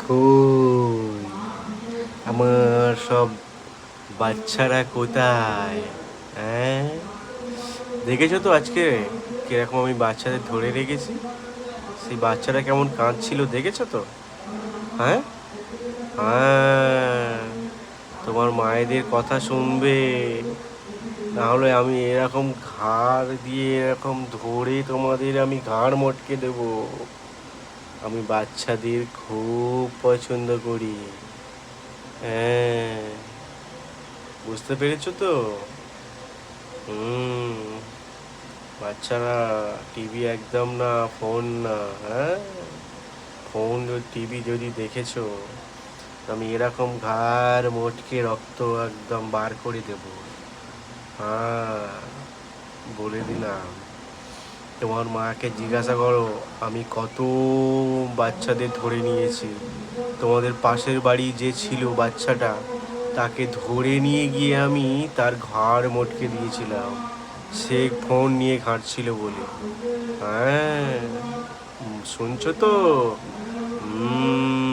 কই আমার সব বাচ্চারা কোথায়? হ্যাঁ, দেখেছো তো আজকে কিরকম আমি বাচ্চাদের ধরে রেখেছি? সেই বাচ্চারা কেমন কাঁদছিল দেখেছো তো? হ্যাঁ, হ্যাঁ, তোমার মায়েদের কথা শুনবে, না হলে আমি এরকম ঘাড় দিয়ে এরকম ধরে তোমাদের আমি ঘাড় মটকে দেবো। আমি বাচ্চাদের খুব পছন্দ করি। হ্যাঁ, বুঝতে পেরেছো তো? হুম, বাচ্চারা টিভি একদম না, ফোন না। হ্যাঁ, ফোন টিভি যদি দেখেছো, আমি এরকম ঘাড় মোটকে রক্ত একদম বার করে দেব। হ্যাঁ, বলে দিলাম। তোমার মাকে জিজ্ঞাসা করো আমি কত বাচ্চাদের ধরে নিয়েছি। তোমাদের পাশের বাড়ি যে ছিল বাচ্চাটা, তাকে ধরে নিয়ে গিয়ে আমি তার ঘাড় মটকে দিয়েছিলাম, সে ফোন নিয়ে ঘাঁটছিল বলে। হ্যাঁ, শুনছো তো? হুম।